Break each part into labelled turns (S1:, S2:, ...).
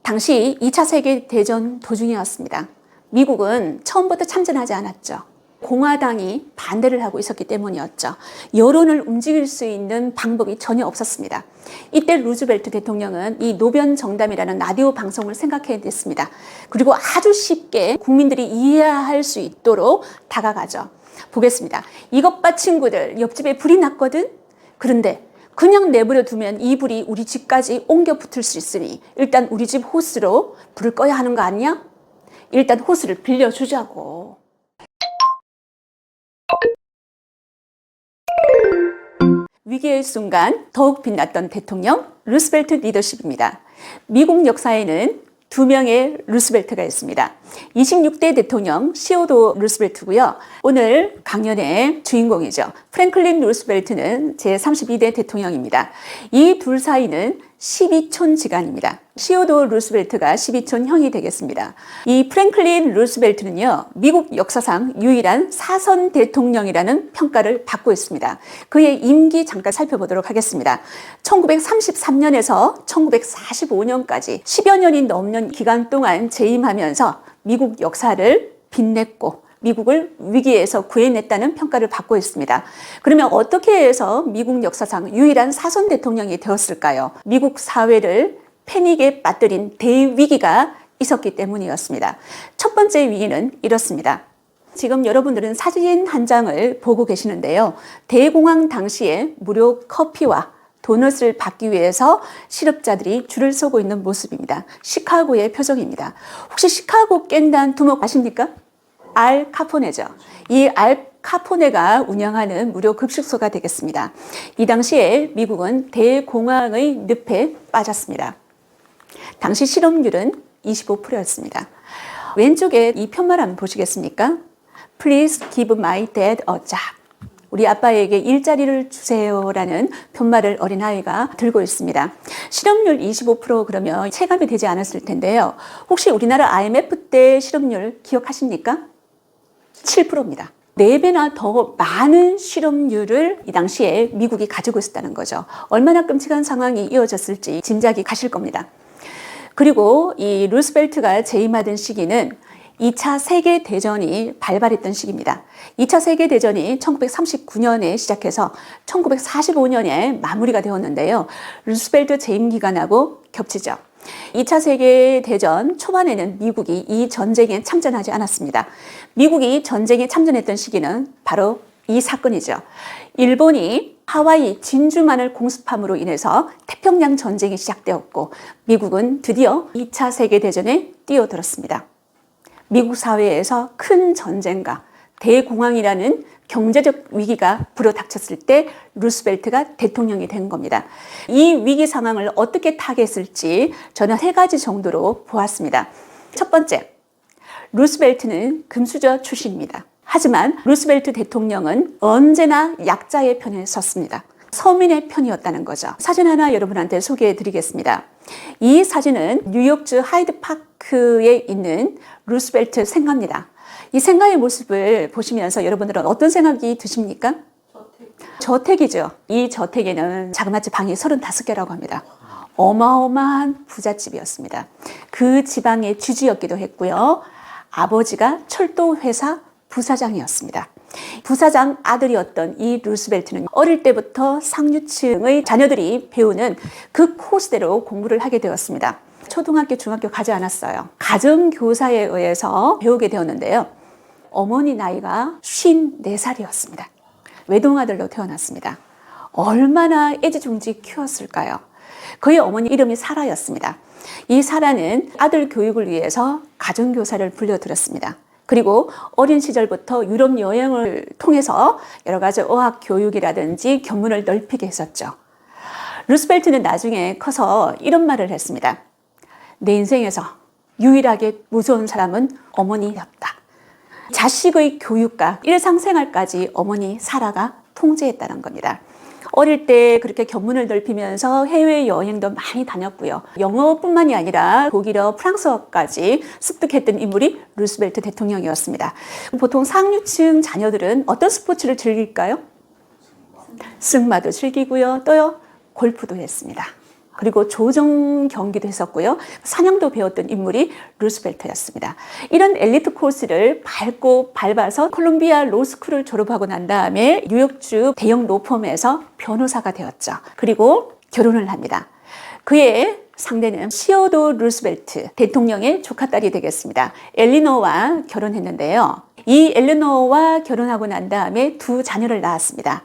S1: 당시 2차 세계대전 도중이었습니다. 미국은 처음부터 참전하지 않았죠. 공화당이 반대를 하고 있었기 때문이었죠. 여론을 움직일 수 있는 방법이 전혀 없었습니다. 이때 루즈벨트 대통령은 이 노변 정담이라는 라디오 방송을 생각해냈습니다. 그리고 아주 쉽게 국민들이 이해할 수 있도록 다가가죠. 보겠습니다. 이것 봐 친구들, 옆집에 불이 났거든? 그런데 그냥 내버려 두면 이 불이 우리 집까지 옮겨 붙을 수 있으니 일단 우리 집 호스로 불을 꺼야 하는 거 아니야? 일단 호스를 빌려주자고. 위기의 순간 더욱 빛났던 대통령 루스벨트 리더십입니다. 미국 역사에는 두 명의 루스벨트가 있습니다. 26대 대통령 시오도 루스벨트고요. 오늘 강연의 주인공이죠. 프랭클린 루스벨트는 제32대 대통령입니다. 이 둘 사이는 12촌 지간입니다. 시오도 루스벨트가 12촌 형이 되겠습니다. 이 프랭클린 루스벨트는요, 미국 역사상 유일한 사선 대통령이라는 평가를 받고 있습니다. 그의 임기 잠깐 살펴보도록 하겠습니다. 1933년에서 1945년까지 10여 년이 넘는 기간 동안 재임하면서 미국 역사를 빛냈고 미국을 위기에서 구해냈다는 평가를 받고 있습니다. 그러면 어떻게 해서 미국 역사상 유일한 사선 대통령이 되었을까요? 미국 사회를 패닉에 빠뜨린 대위기가 있었기 때문이었습니다. 첫 번째 위기는 이렇습니다. 지금 여러분들은 사진 한 장을 보고 계시는데요. 대공황 당시에 무료 커피와 도넛을 받기 위해서 실업자들이 줄을 서고 있는 모습입니다. 시카고의 표정입니다. 혹시 시카고 깬다는 두목 아십니까? 알 카포네죠. 이 알 카포네가 운영하는 무료 급식소가 되겠습니다. 이 당시에 미국은 대공황의 늪에 빠졌습니다. 당시 실업률은 25%였습니다. 왼쪽에 이 편말 한번 보시겠습니까? Please give my dad a job. 우리 아빠에게 일자리를 주세요라는 편말을 어린아이가 들고 있습니다. 실업률 25% 그러면 체감이 되지 않았을 텐데요. 혹시 우리나라 IMF 때 실업률 기억하십니까? 7%입니다. 4배나 더 많은 실업률을 이 당시에 미국이 가지고 있었다는 거죠. 얼마나 끔찍한 상황이 이어졌을지 짐작이 가실 겁니다. 그리고 이 루스벨트가 재임하던 시기는 2차 세계대전이 발발했던 시기입니다. 2차 세계대전이 1939년에 시작해서 1945년에 마무리가 되었는데요. 루스벨트 재임 기간하고 겹치죠. 2차 세계대전 초반에는 미국이 이 전쟁에 참전하지 않았습니다. 미국이 전쟁에 참전했던 시기는 바로 이 사건이죠. 일본이 하와이 진주만을 공습함으로 인해서 태평양 전쟁이 시작되었고 미국은 드디어 2차 세계대전에 뛰어들었습니다. 미국 사회에서 큰 전쟁과 대공황이라는 경제적 위기가 불어닥쳤을 때 루스벨트가 대통령이 된 겁니다. 이 위기 상황을 어떻게 타개했을지 저는 3가지 정도로 보았습니다. 첫 번째, 루스벨트는 금수저 출신입니다. 하지만 루스벨트 대통령은 언제나 약자의 편에 섰습니다. 서민의 편이었다는 거죠. 사진 하나 여러분한테 소개해 드리겠습니다. 이 사진은 뉴욕주 하이드파크에 있는 루스벨트 생가입니다. 이 생가의 모습을 보시면서 여러분들은 어떤 생각이 드십니까? 저택이죠. 이 저택에는 자그마치 방이 35개라고 합니다. 어마어마한 부잣집이었습니다. 그 지방의 지주였기도 했고요. 아버지가 철도회사 부사장이었습니다. 부사장 아들이었던 이 루스벨트는 어릴 때부터 상류층의 자녀들이 배우는 그 코스대로 공부를 하게 되었습니다. 초등학교, 중학교 가지 않았어요. 가정교사에 의해서 배우게 되었는데요. 어머니 나이가 54살이었습니다. 외동아들로 태어났습니다. 얼마나 애지중지 키웠을까요? 그의 어머니 이름이 사라였습니다. 이 사라는 아들 교육을 위해서 가정교사를 불려들였습니다. 그리고 어린 시절부터 유럽 여행을 통해서 여러 가지 어학 교육이라든지 견문을 넓히게 했었죠. 루스벨트는 나중에 커서 이런 말을 했습니다. 내 인생에서 유일하게 무서운 사람은 어머니였다. 자식의 교육과 일상생활까지 어머니 사라가 통제했다는 겁니다. 어릴 때 그렇게 견문을 넓히면서 해외여행도 많이 다녔고요. 영어뿐만이 아니라 독일어, 프랑스어까지 습득했던 인물이 루스벨트 대통령이었습니다. 보통 상류층 자녀들은 어떤 스포츠를 즐길까요? 승마도 즐기고요. 또요, 골프도 했습니다. 그리고 조정 경기도 했었고요. 사냥도 배웠던 인물이 루스벨트였습니다. 이런 엘리트 코스를 밟아서 콜롬비아 로스쿨을 졸업하고 난 다음에 뉴욕주 대형 로펌에서 변호사가 되었죠. 그리고 결혼을 합니다. 그의 상대는 시어도 루스벨트 대통령의 조카딸이 되겠습니다. 엘리노와 결혼했는데요. 이 엘리노와 결혼하고 난 다음에 두 자녀를 낳았습니다.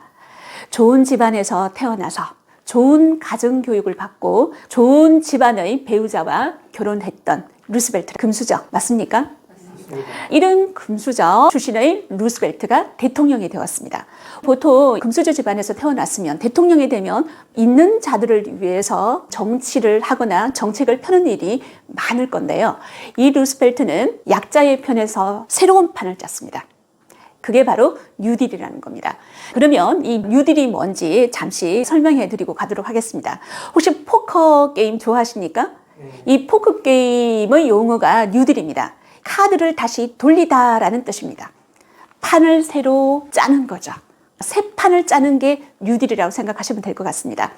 S1: 좋은 집안에서 태어나서 좋은 가정교육을 받고 좋은 집안의 배우자와 결혼했던 루스벨트 금수저 맞습니까? 이런 금수저 출신의 루스벨트가 대통령이 되었습니다. 보통 금수저 집안에서 태어났으면 대통령이 되면 있는 자들을 위해서 정치를 하거나 정책을 펴는 일이 많을 건데요. 이 루스벨트는 약자의 편에서 새로운 판을 짰습니다. 그게 바로 뉴딜이라는 겁니다. 그러면 이 뉴딜이 뭔지 잠시 설명해 드리고 가도록 하겠습니다. 혹시 포커 게임 좋아하십니까? 이 포커 게임의 용어가 뉴딜입니다. 카드를 다시 돌리다라는 뜻입니다. 판을 새로 짜는 거죠. 새 판을 짜는 게 뉴딜이라고 생각하시면 될 것 같습니다.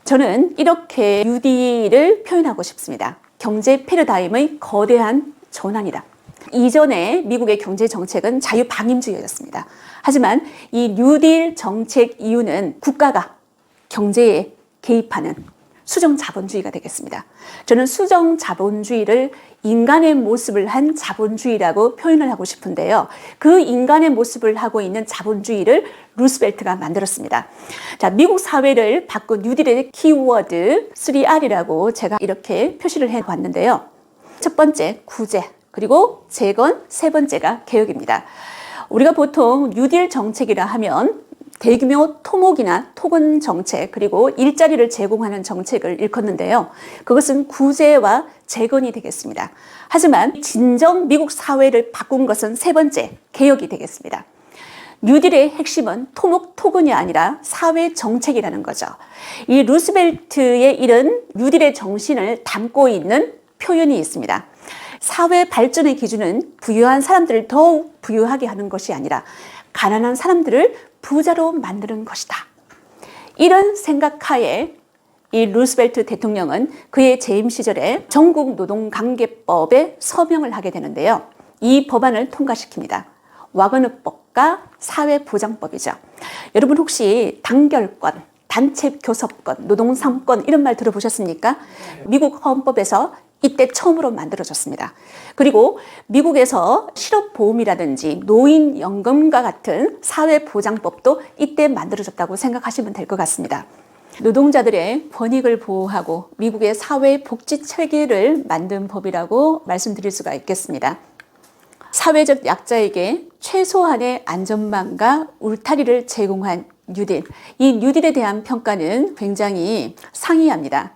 S1: 저는 이렇게 뉴딜을 표현하고 싶습니다. 경제 패러다임의 거대한 전환이다. 이전에 미국의 경제 정책은 자유방임주의였습니다. 하지만 이 뉴딜 정책 이유는 국가가 경제에 개입하는 수정자본주의가 되겠습니다. 저는 수정자본주의를 인간의 모습을 한 자본주의라고 표현을 하고 싶은데요. 그 인간의 모습을 하고 있는 자본주의를 루스벨트가 만들었습니다. 자, 미국 사회를 바꾼 뉴딜의 키워드 3R이라고 제가 이렇게 표시를 해봤는데요. 첫 번째, 구제, 그리고 재건, 세 번째가 개혁입니다. 우리가 보통 뉴딜 정책이라 하면 대규모 토목이나 토건 정책 그리고 일자리를 제공하는 정책을 일컫는데요. 그것은 구제와 재건이 되겠습니다. 하지만 진정 미국 사회를 바꾼 것은 세 번째, 개혁이 되겠습니다. 뉴딜의 핵심은 토목 토건이 아니라 사회 정책이라는 거죠. 이 루스벨트의 이런 뉴딜의 정신을 담고 있는 표현이 있습니다. 사회 발전의 기준은 부유한 사람들을 더욱 부유하게 하는 것이 아니라 가난한 사람들을 부자로 만드는 것이다. 이런 생각하에 이 루스벨트 대통령은 그의 재임 시절에 전국노동관계법에 서명을 하게 되는데요. 이 법안을 통과시킵니다. 와그너법과 사회보장법이죠. 여러분 혹시 단결권, 단체교섭권, 노동상권 이런 말 들어보셨습니까? 미국 헌법에서 이때 처음으로 만들어졌습니다. 그리고 미국에서 실업보험이라든지 노인연금과 같은 사회보장법도 이때 만들어졌다고 생각하시면 될 것 같습니다. 노동자들의 권익을 보호하고 미국의 사회복지 체계를 만든 법이라고 말씀드릴 수가 있겠습니다. 사회적 약자에게 최소한의 안전망과 울타리를 제공한 뉴딜. 이 뉴딜에 대한 평가는 굉장히 상이합니다.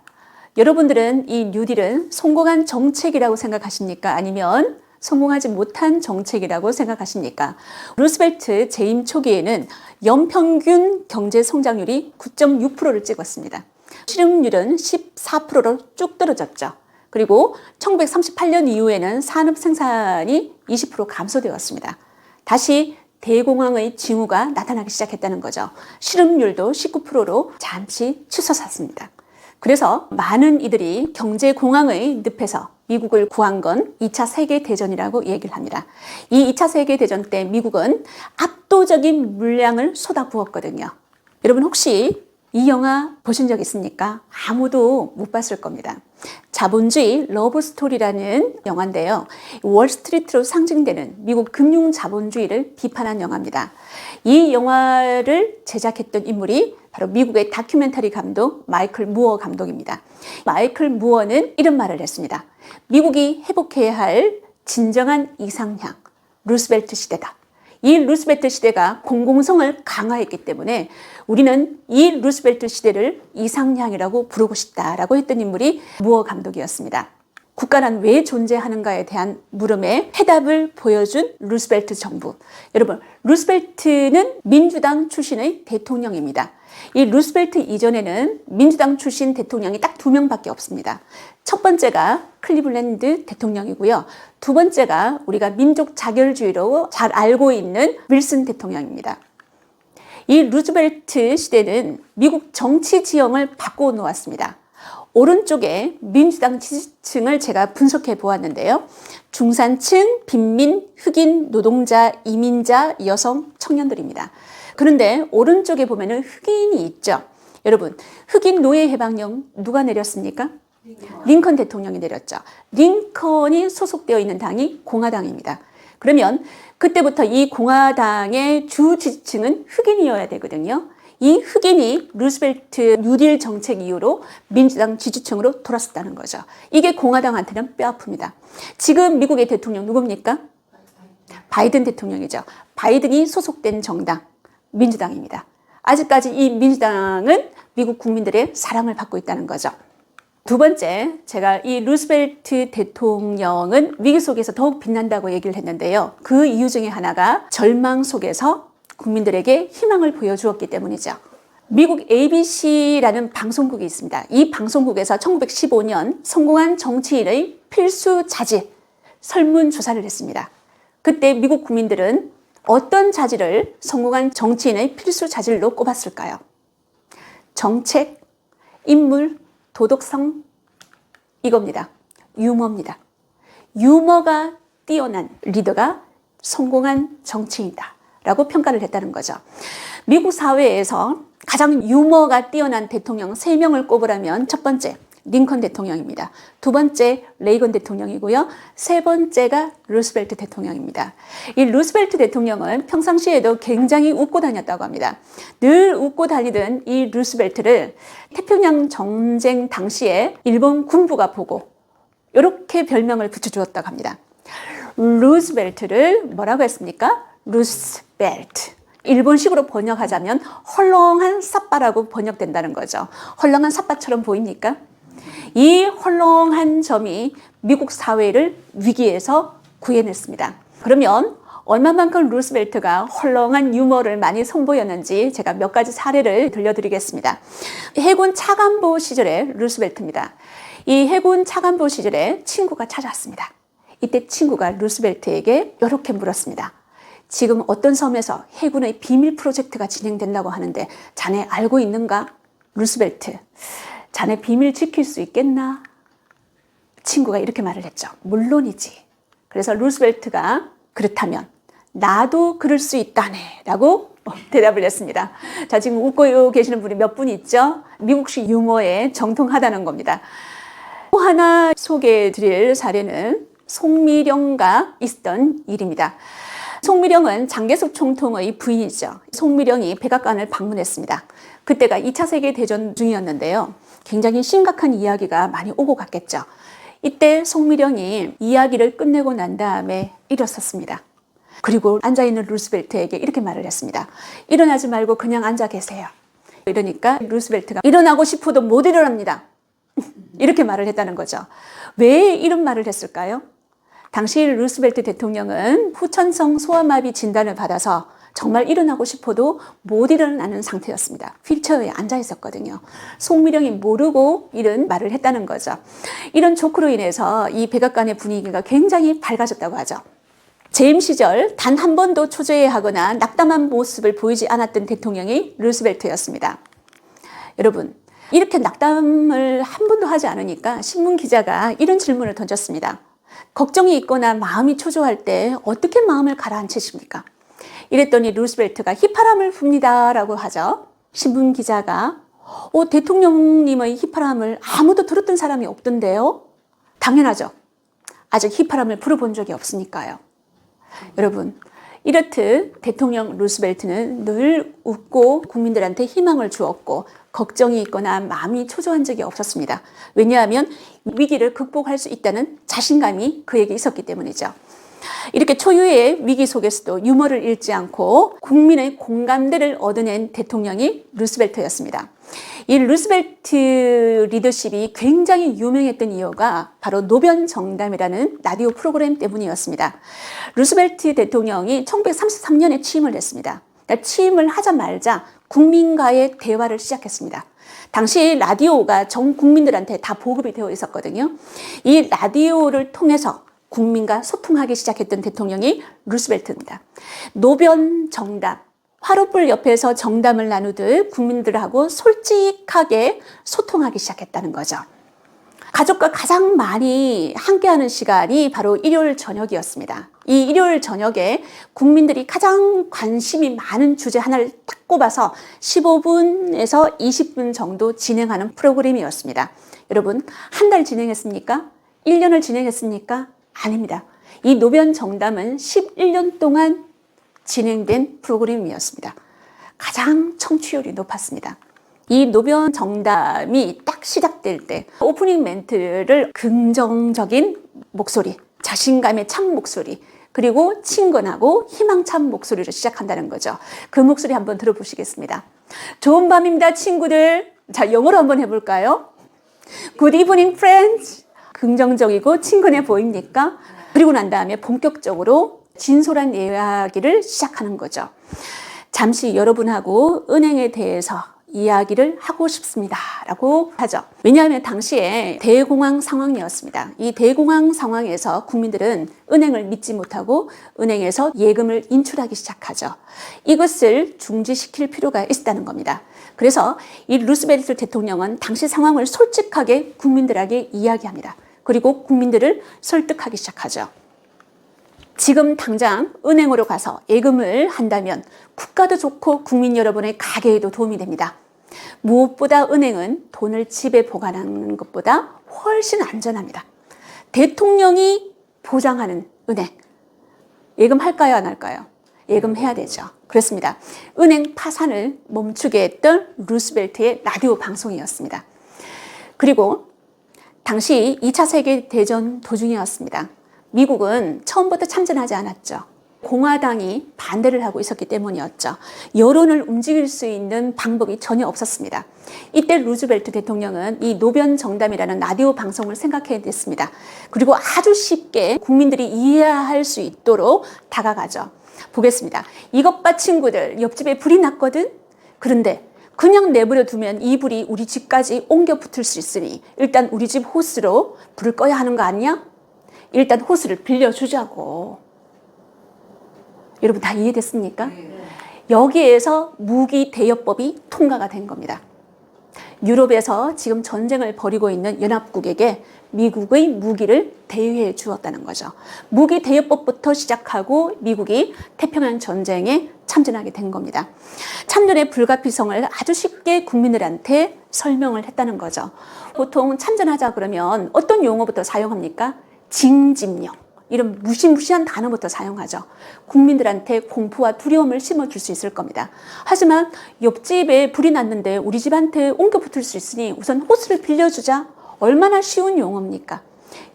S1: 여러분들은 이 뉴딜은 성공한 정책이라고 생각하십니까? 아니면 성공하지 못한 정책이라고 생각하십니까? 루스벨트 재임 초기에는 연평균 경제 성장률이 9.6%를 찍었습니다. 실업률은 14%로 쭉 떨어졌죠. 그리고 1938년 이후에는 산업 생산이 20% 감소되었습니다. 다시 대공황의 징후가 나타나기 시작했다는 거죠. 실업률도 19%로 잠시 치솟았습니다. 그래서 많은 이들이 경제공황의 늪에서 미국을 구한 건 2차 세계대전이라고 얘기를 합니다. 이 2차 세계대전 때 미국은 압도적인 물량을 쏟아부었거든요. 여러분 혹시 이 영화 보신 적 있습니까? 아무도 못 봤을 겁니다. 자본주의 러브스토리라는 영화인데요. 월스트리트로 상징되는 미국 금융 자본주의를 비판한 영화입니다. 이 영화를 제작했던 인물이 바로 미국의 다큐멘터리 감독 마이클 무어 감독입니다. 마이클 무어는 이런 말을 했습니다. 미국이 회복해야 할 진정한 이상향, 루스벨트 시대다. 이 루스벨트 시대가 공공성을 강화했기 때문에 우리는 이 루스벨트 시대를 이상향이라고 부르고 싶다라고 했던 인물이 무어 감독이었습니다. 국가란 왜 존재하는가에 대한 물음에 해답을 보여준 루스벨트 정부. 여러분, 루스벨트는 민주당 출신의 대통령입니다. 이 루스벨트 이전에는 민주당 출신 대통령이 딱 2명밖에 없습니다. 첫 번째가 클리블랜드 대통령이고요. 두 번째가 우리가 민족 자결주의로 잘 알고 있는 윌슨 대통령입니다. 이 루스벨트 시대는 미국 정치 지형을 바꿔 놓았습니다. 오른쪽에 민주당 지지층을 제가 분석해 보았는데요. 중산층, 빈민, 흑인, 노동자, 이민자, 여성, 청년들입니다. 그런데 오른쪽에 보면은 흑인이 있죠. 여러분, 흑인 노예 해방령 누가 내렸습니까? 링컨 대통령이 내렸죠. 링컨이 소속되어 있는 당이 공화당입니다. 그러면 그때부터 이 공화당의 주 지지층은 흑인이어야 되거든요. 이 흑인이 루스벨트 뉴딜 정책 이후로 민주당 지지층으로 돌아섰다는 거죠. 이게 공화당한테는 뼈아픕니다. 지금 미국의 대통령 누굽니까? 바이든 대통령이죠. 바이든이 소속된 정당 민주당입니다. 아직까지 이 민주당은 미국 국민들의 사랑을 받고 있다는 거죠. 두 번째, 제가 이 루스벨트 대통령은 위기 속에서 더욱 빛난다고 얘기를 했는데요. 그 이유 중에 하나가 절망 속에서 국민들에게 희망을 보여주었기 때문이죠. 미국 ABC라는 방송국이 있습니다. 이 방송국에서 1915년 성공한 정치인의 필수 자질 설문조사를 했습니다. 그때 미국 국민들은 어떤 자질을 성공한 정치인의 필수 자질로 꼽았을까요? 정책, 인물, 도덕성, 이겁니다. 유머입니다. 유머가 뛰어난 리더가 성공한 정치인이다 라고 평가를 했다는 거죠. 미국 사회에서 가장 유머가 뛰어난 대통령 3명을 꼽으라면 첫 번째, 링컨 대통령입니다. 두 번째, 레이건 대통령이고요. 세 번째가 루스벨트 대통령입니다. 이 루스벨트 대통령은 평상시에도 굉장히 웃고 다녔다고 합니다. 늘 웃고 다니던 이 루스벨트를 태평양 전쟁 당시에 일본 군부가 보고 이렇게 별명을 붙여주었다고 합니다. 루스벨트를 뭐라고 했습니까? 루스벨트. 일본식으로 번역하자면 헐렁한 삿바라고 번역된다는 거죠. 헐렁한 삿바처럼 보입니까? 이 헐렁한 점이 미국 사회를 위기에서 구해냈습니다. 그러면 얼마만큼 루스벨트가 헐렁한 유머를 많이 선보였는지 제가 몇 가지 사례를 들려드리겠습니다. 해군 차관보 시절의 루스벨트입니다. 이 해군 차관보 시절에 친구가 찾아왔습니다. 이때 친구가 루스벨트에게 이렇게 물었습니다. 지금 어떤 섬에서 해군의 비밀 프로젝트가 진행된다고 하는데 자네 알고 있는가? 루스벨트, 자네 비밀 지킬 수 있겠나? 친구가 이렇게 말을 했죠. 물론이지. 그래서 루스벨트가 그렇다면 나도 그럴 수 있다네 라고 대답을 했습니다. 자, 지금 웃고 계시는 분이 몇 분 있죠? 미국식 유머에 정통하다는 겁니다. 또 하나 소개해 드릴 사례는 송미령과 있었던 일입니다. 송미령은 장개석 총통의 부인이죠. 송미령이 백악관을 방문했습니다. 그때가 2차 세계대전 중이었는데요. 굉장히 심각한 이야기가 많이 오고 갔겠죠. 이때 송미령이 이야기를 끝내고 난 다음에 일어섰습니다. 그리고 앉아있는 루스벨트에게 이렇게 말을 했습니다. 일어나지 말고 그냥 앉아 계세요. 이러니까 루스벨트가 일어나고 싶어도 못 일어납니다. 이렇게 말을 했다는 거죠. 왜 이런 말을 했을까요? 당시 루스벨트 대통령은 후천성 소아마비 진단을 받아서 정말 일어나고 싶어도 못 일어나는 상태였습니다. 휠체어에 앉아 있었거든요. 송미령이 모르고 이런 말을 했다는 거죠. 이런 조크로 인해서 이 백악관의 분위기가 굉장히 밝아졌다고 하죠. 재임 시절 단 한 번도 초조해하거나 낙담한 모습을 보이지 않았던 대통령이 루스벨트였습니다. 여러분, 이렇게 낙담을 한 번도 하지 않으니까 신문 기자가 이런 질문을 던졌습니다. 걱정이 있거나 마음이 초조할 때 어떻게 마음을 가라앉히십니까? 이랬더니 루스벨트가 휘파람을 붑니다 라고 하죠. 신문 기자가 대통령님의 휘파람을 아무도 들었던 사람이 없던데요? 당연하죠. 아직 휘파람을 불어본 적이 없으니까요. 여러분, 이렇듯 대통령 루스벨트는 늘 웃고 국민들한테 희망을 주었고 걱정이 있거나 마음이 초조한 적이 없었습니다. 왜냐하면 위기를 극복할 수 있다는 자신감이 그에게 있었기 때문이죠. 이렇게 초유의 위기 속에서도 유머를 잃지 않고 국민의 공감대를 얻어낸 대통령이 루스벨트였습니다. 이 루스벨트 리더십이 굉장히 유명했던 이유가 바로 노변정담이라는 라디오 프로그램 때문이었습니다. 루스벨트 대통령이 1933년에 취임을 했습니다. 취임을 하자마자 국민과의 대화를 시작했습니다. 당시 라디오가 전 국민들한테 다 보급이 되어 있었거든요. 이 라디오를 통해서 국민과 소통하기 시작했던 대통령이 루스벨트입니다. 노변 정담, 화롯불 옆에서 정담을 나누듯 국민들하고 솔직하게 소통하기 시작했다는 거죠. 가족과 가장 많이 함께하는 시간이 바로 일요일 저녁이었습니다. 이 일요일 저녁에 국민들이 가장 관심이 많은 주제 하나를 딱 꼽아서 15분에서 20분 정도 진행하는 프로그램이었습니다. 여러분, 한 달 진행했습니까? 1년을 진행했습니까? 아닙니다. 이 노변 정담은 11년 동안 진행된 프로그램이었습니다. 가장 청취율이 높았습니다. 이 노변 정담이 딱 시작될 때 오프닝 멘트를 긍정적인 목소리, 자신감의 참 목소리, 그리고 친근하고 희망찬 목소리로 시작한다는 거죠. 그 목소리 한번 들어보시겠습니다. 좋은 밤입니다, 친구들. 자, 영어로 한번 해볼까요? Good evening, friends. 긍정적이고 친근해 보입니까? 그리고 난 다음에 본격적으로 진솔한 이야기를 시작하는 거죠. 잠시 여러분하고 은행에 대해서 이야기를 하고 싶습니다 라고 하죠. 왜냐하면 당시에 대공황 상황이었습니다. 이 대공황 상황에서 국민들은 은행을 믿지 못하고 은행에서 예금을 인출하기 시작하죠. 이것을 중지시킬 필요가 있다는 겁니다. 그래서 이 루스벨트 대통령은 당시 상황을 솔직하게 국민들에게 이야기합니다. 그리고 국민들을 설득하기 시작하죠. 지금 당장 은행으로 가서 예금을 한다면 국가도 좋고 국민 여러분의 가계에도 도움이 됩니다. 무엇보다 은행은 돈을 집에 보관하는 것보다 훨씬 안전합니다. 대통령이 보장하는 은행, 예금할까요, 안 할까요? 예금해야 되죠. 그렇습니다. 은행 파산을 멈추게 했던 루스벨트의 라디오 방송이었습니다. 그리고 당시 2차 세계대전 도중이었습니다. 미국은 처음부터 참전하지 않았죠. 공화당이 반대를 하고 있었기 때문이었죠. 여론을 움직일 수 있는 방법이 전혀 없었습니다. 이때 루즈벨트 대통령은 이 노변 정담이라는 라디오 방송을 생각해냈습니다. 그리고 아주 쉽게 국민들이 이해할 수 있도록 다가가죠. 보겠습니다. 이것 봐 친구들, 옆집에 불이 났거든? 그런데 그냥 내버려 두면 이 불이 우리 집까지 옮겨 붙을 수 있으니 일단 우리 집 호스로 불을 꺼야 하는 거 아니야? 일단 호스를 빌려주자고. 여러분 다 이해됐습니까? 여기에서 무기 대여법이 통과가 된 겁니다. 유럽에서 지금 전쟁을 벌이고 있는 연합국에게 미국의 무기를 대여해 주었다는 거죠. 무기 대여법부터 시작하고 미국이 태평양 전쟁에 참전하게 된 겁니다. 참전의 불가피성을 아주 쉽게 국민들한테 설명을 했다는 거죠. 보통 참전하자 그러면 어떤 용어부터 사용합니까? 징집령. 이런 무시무시한 단어부터 사용하죠. 국민들한테 공포와 두려움을 심어줄 수 있을 겁니다. 하지만 옆집에 불이 났는데 우리 집한테 옮겨 붙을 수 있으니 우선 호스를 빌려주자. 얼마나 쉬운 용어입니까?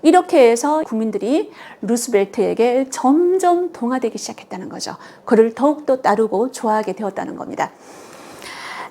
S1: 이렇게 해서 국민들이 루스벨트에게 점점 동화되기 시작했다는 거죠. 그를 더욱더 따르고 좋아하게 되었다는 겁니다.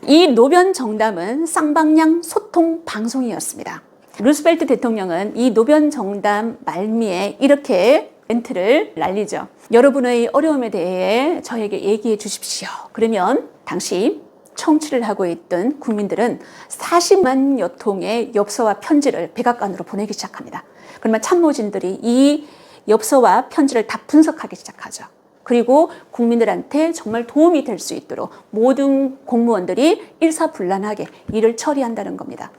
S1: 이 노변 정담은 쌍방향 소통 방송이었습니다. 루스벨트 대통령은 이 노변 정담 말미에 이렇게 멘트를 날리죠. 여러분의 어려움에 대해 저에게 얘기해 주십시오. 그러면 당시 청취를 하고 있던 국민들은 40만여 통의 엽서와 편지를 백악관으로 보내기 시작합니다. 그러면 참모진들이 이 엽서와 편지를 다 분석하기 시작하죠. 그리고 국민들한테 정말 도움이 될 수 있도록 모든 공무원들이 일사불란하게 일을 처리한다는 겁니다.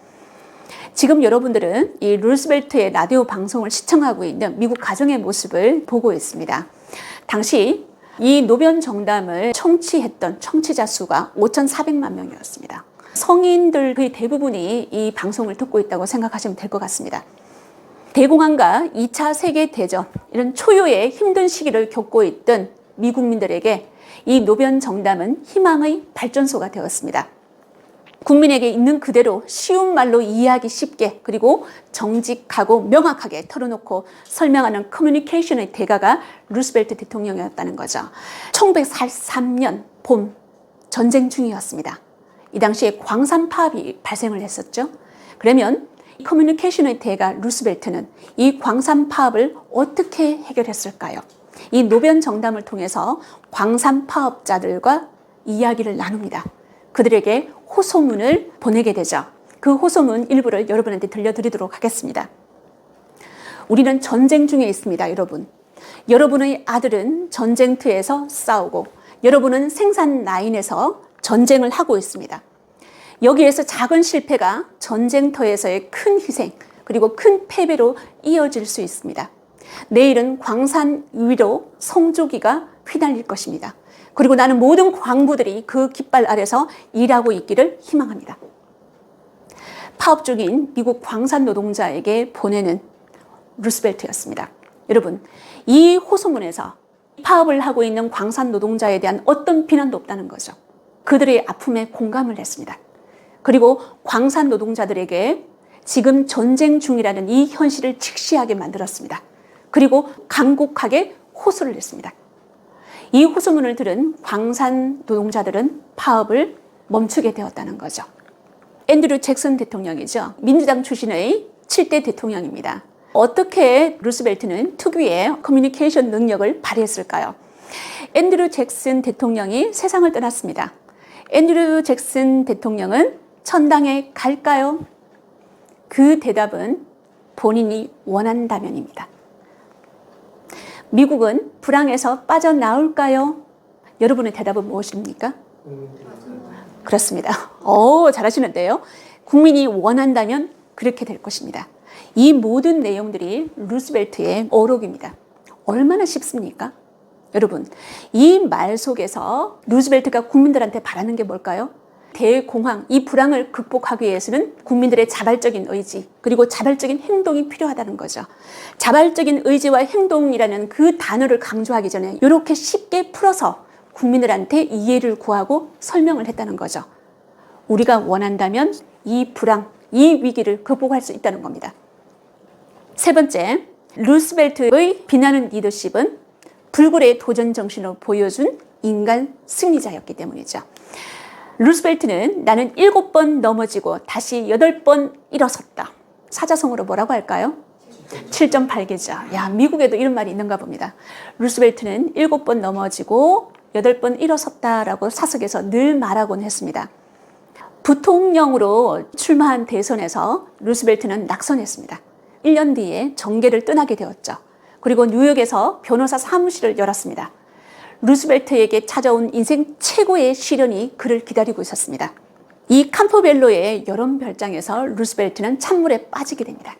S1: 지금 여러분들은 이 루스벨트의 라디오 방송을 시청하고 있는 미국 가정의 모습을 보고 있습니다. 당시 이 노변 정담을 청취했던 청취자 수가 5,400만 명이었습니다. 성인들 거의 대부분이 이 방송을 듣고 있다고 생각하시면 될 것 같습니다. 대공황과 2차 세계대전 이런 초유의 힘든 시기를 겪고 있던 미국민들에게 이 노변 정담은 희망의 발전소가 되었습니다. 국민에게 있는 그대로 쉬운 말로 이해하기 쉽게 그리고 정직하고 명확하게 털어놓고 설명하는 커뮤니케이션의 대가가 루스벨트 대통령이었다는 거죠. 1943년 봄 전쟁 중이었습니다. 이 당시에 광산 파업이 발생을 했었죠. 그러면 커뮤니케이션의 대가 루스벨트는 이 광산 파업을 어떻게 해결했을까요? 이 노변 정담을 통해서 광산 파업자들과 이야기를 나눕니다. 그들에게 호소문을 보내게 되죠. 그 호소문 일부를 여러분한테 들려드리도록 하겠습니다. 우리는 전쟁 중에 있습니다, 여러분. 여러분의 아들은 전쟁터에서 싸우고 여러분은 생산 라인에서 전쟁을 하고 있습니다. 여기에서 작은 실패가 전쟁터에서의 큰 희생, 그리고 큰 패배로 이어질 수 있습니다. 내일은 광산 위로 성조기가 휘날릴 것입니다. 그리고 나는 모든 광부들이 그 깃발 아래서 일하고 있기를 희망합니다. 파업 중인 미국 광산 노동자에게 보내는 루스벨트였습니다. 여러분, 이 호소문에서 파업을 하고 있는 광산 노동자에 대한 어떤 비난도 없다는 거죠. 그들의 아픔에 공감을 했습니다. 그리고 광산 노동자들에게 지금 전쟁 중이라는 이 현실을 직시하게 만들었습니다. 그리고 간곡하게 호소를 했습니다. 이 호소문을 들은 광산 노동자들은 파업을 멈추게 되었다는 거죠. 앤드류 잭슨 대통령이죠. 민주당 출신의 7대 대통령입니다. 어떻게 루스벨트는 특유의 커뮤니케이션 능력을 발휘했을까요? 앤드류 잭슨 대통령이 세상을 떠났습니다. 앤드류 잭슨 대통령은 천당에 갈까요? 그 대답은 본인이 원한다면입니다. 미국은 불황에서 빠져나올까요? 여러분의 대답은 무엇입니까? 그렇습니다. 잘하시는데요. 국민이 원한다면 그렇게 될 것입니다. 이 모든 내용들이 루스벨트의 어록입니다. 얼마나 쉽습니까? 여러분, 이 말 속에서 루스벨트가 국민들한테 바라는 게 뭘까요? 대공황, 이 불황을 극복하기 위해서는 국민들의 자발적인 의지, 그리고 자발적인 행동이 필요하다는 거죠. 자발적인 의지와 행동이라는 그 단어를 강조하기 전에 이렇게 쉽게 풀어서 국민들한테 이해를 구하고 설명을 했다는 거죠. 우리가 원한다면 이 불황, 이 위기를 극복할 수 있다는 겁니다. 세 번째, 루스벨트의 빛나는 리더십은 불굴의 도전 정신을 보여준 인간 승리자였기 때문이죠. 루스벨트는 나는 7번 넘어지고 다시 8번 일어섰다. 사자성어로 뭐라고 할까요? 7.8개죠. 야, 미국에도 이런 말이 있는가 봅니다. 루스벨트는 7번 넘어지고 8번 일어섰다라고 사석에서 늘 말하곤 했습니다. 부통령으로 출마한 대선에서 루스벨트는 낙선했습니다. 1년 뒤에 정계를 떠나게 되었죠. 그리고 뉴욕에서 변호사 사무실을 열었습니다. 루스벨트에게 찾아온 인생 최고의 시련이 그를 기다리고 있었습니다. 이 캠퍼벨로의 여론별장에서 루스벨트는 찬물에 빠지게 됩니다.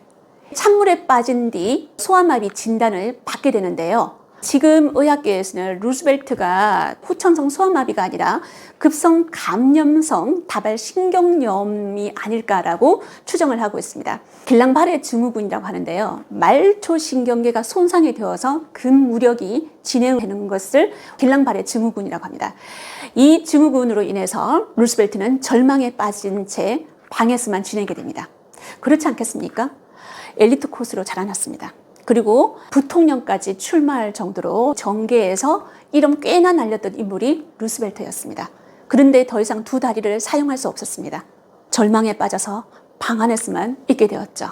S1: 찬물에 빠진 뒤 소아마비 진단을 받게 되는데요. 지금 의학계에서는 루스벨트가 후천성 소아마비가 아니라 급성 감염성 다발신경염이 아닐까라고 추정을 하고 있습니다. 길랑발해 증후군이라고 하는데요. 말초신경계가 손상이 되어서 근무력이 진행되는 것을 길랑발해 증후군이라고 합니다. 이 증후군으로 인해서 루스벨트는 절망에 빠진 채 방에서만 지내게 됩니다. 그렇지 않겠습니까? 엘리트 코스로 자라났습니다. 그리고 부통령까지 출마할 정도로 정계에서 이름 꽤나 날렸던 인물이 루스벨트였습니다. 그런데 더 이상 두 다리를 사용할 수 없었습니다. 절망에 빠져서 방 안에서만 있게 되었죠.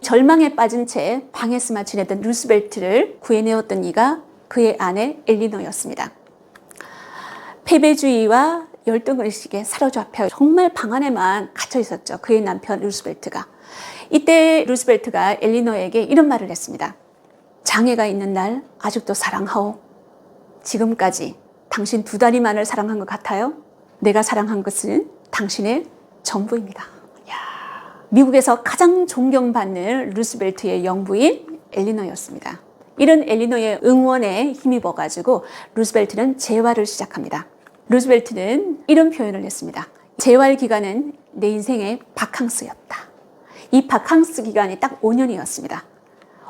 S1: 절망에 빠진 채 방에서만 지내던 루스벨트를 구해내었던 이가 그의 아내 엘리노였습니다. 패배주의와 열등의식에 사로잡혀 정말 방 안에만 갇혀 있었죠. 그의 남편 루스벨트가. 이때 루스벨트가 엘리노에게 이런 말을 했습니다. 장애가 있는 날 아직도 사랑하오. 지금까지 당신 두 다리만을 사랑한 것 같아요? 내가 사랑한 것은 당신의 전부입니다. 이야, 미국에서 가장 존경받는 루스벨트의 영부인 엘리노였습니다. 이런 엘리노의 응원에 힘입어가지고 루스벨트는 재활을 시작합니다. 루스벨트는 이런 표현을 했습니다. 재활 기간은 내 인생의 바캉스였다. 이 바캉스 기간이 딱 5년이었습니다.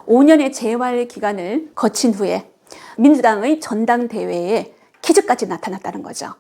S1: 5년의 재활 기간을 거친 후에 민주당의 전당대회에 기적같이 나타났다는 거죠.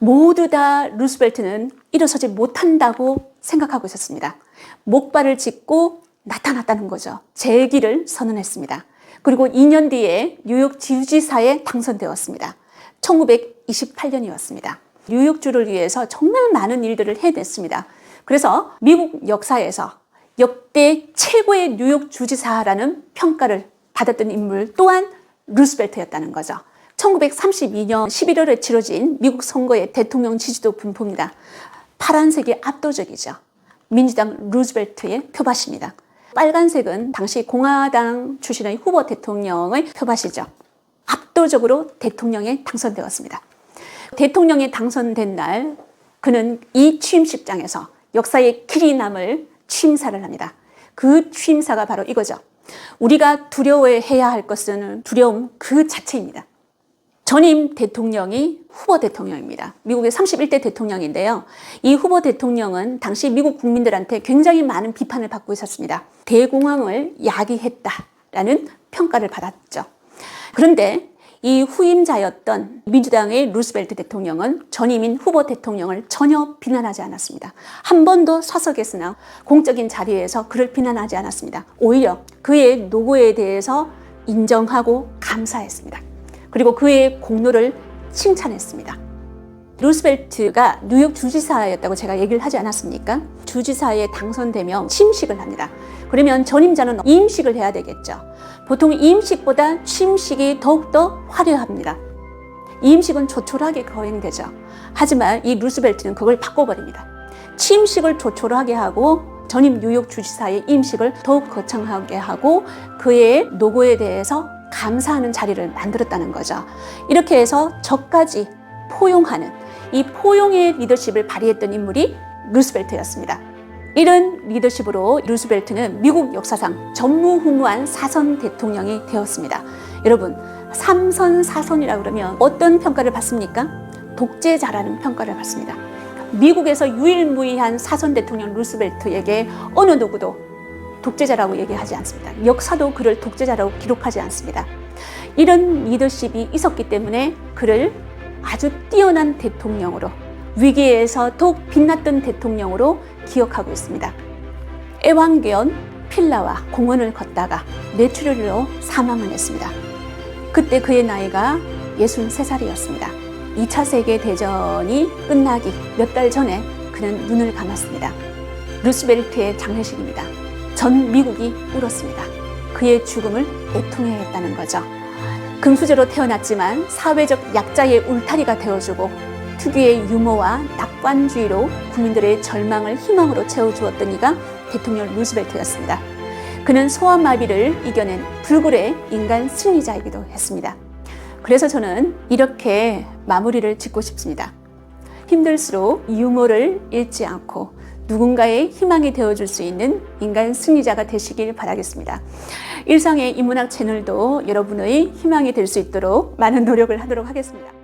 S1: 모두 다 루스벨트는 일어서지 못한다고 생각하고 있었습니다. 목발을 짚고 나타났다는 거죠. 재기를 선언했습니다. 그리고 2년 뒤에 뉴욕 주지사에 당선되었습니다. 1928년이었습니다. 뉴욕주를 위해서 정말 많은 일들을 해냈습니다. 그래서 미국 역사에서 역대 최고의 뉴욕 주지사라는 평가를 받았던 인물 또한 루스벨트였다는 거죠. 1932년 11월에 치러진 미국 선거의 대통령 지지도 분포입니다. 파란색이 압도적이죠. 민주당 루스벨트의 표밭입니다. 빨간색은 당시 공화당 출신의 후보 대통령의 표밭이죠. 압도적으로 대통령에 당선되었습니다. 대통령에 당선된 날 그는 이 취임식장에서 역사의 길이 남을 취임사를 합니다. 그 취임사가 바로 이거죠. 우리가 두려워해야 할 것은 두려움 그 자체입니다. 전임 대통령이 후보 대통령입니다. 미국의 31대 대통령인데요. 이 후보 대통령은 당시 미국 국민들한테 굉장히 많은 비판을 받고 있었습니다. 대공황을 야기했다라는 평가를 받았죠. 그런데 이 후임자였던 민주당의 루스벨트 대통령은 전임인 후보 대통령을 전혀 비난하지 않았습니다. 한 번도 사석에서나 공적인 자리에서 그를 비난하지 않았습니다. 오히려 그의 노고에 대해서 인정하고 감사했습니다. 그리고 그의 공로를 칭찬했습니다. 루스벨트가 뉴욕 주지사였다고 제가 얘기를 하지 않았습니까? 주지사에 당선되면 취임식을 합니다. 그러면 전임자는 이임식을 해야 되겠죠. 보통 이임식보다 취임식이 더욱더 화려합니다. 이임식은 조촐하게 거행되죠. 하지만 이 루스벨트는 그걸 바꿔버립니다. 취임식을 조촐하게 하고 전임 뉴욕 주지사의 임식을 더욱 거창하게 하고 그의 노고에 대해서 감사하는 자리를 만들었다는 거죠. 이렇게 해서 저까지 포용하는 이 포용의 리더십을 발휘했던 인물이 루스벨트였습니다. 이런 리더십으로 루스벨트는 미국 역사상 전무후무한 사선 대통령이 되었습니다. 여러분, 삼선사선이라고 그러면 어떤 평가를 받습니까? 독재자라는 평가를 받습니다. 미국에서 유일무이한 사선 대통령 루스벨트에게 어느 누구도 독재자라고 얘기하지 않습니다. 역사도 그를 독재자라고 기록하지 않습니다. 이런 리더십이 있었기 때문에 그를 아주 뛰어난 대통령으로, 위기에서 더욱 빛났던 대통령으로 기억하고 있습니다. 애완견 필라와 공원을 걷다가 뇌출혈로 사망을 했습니다. 그때 그의 나이가 63살이었습니다. 2차 세계대전이 끝나기 몇 달 전에 그는 눈을 감았습니다. 루스벨트의 장례식입니다. 전 미국이 울었습니다. 그의 죽음을 애통해야 했다는 거죠. 금수저로 태어났지만 사회적 약자의 울타리가 되어주고 특유의 유머와 낙관주의로 국민들의 절망을 희망으로 채워주었던 이가 대통령 루스벨트였습니다. 그는 소아마비를 이겨낸 불굴의 인간 승리자이기도 했습니다. 그래서 저는 이렇게 마무리를 짓고 싶습니다. 힘들수록 유머를 잃지 않고 누군가의 희망이 되어줄 수 있는 인간 승리자가 되시길 바라겠습니다. 일상의 인문학 채널도 여러분의 희망이 될 수 있도록 많은 노력을 하도록 하겠습니다.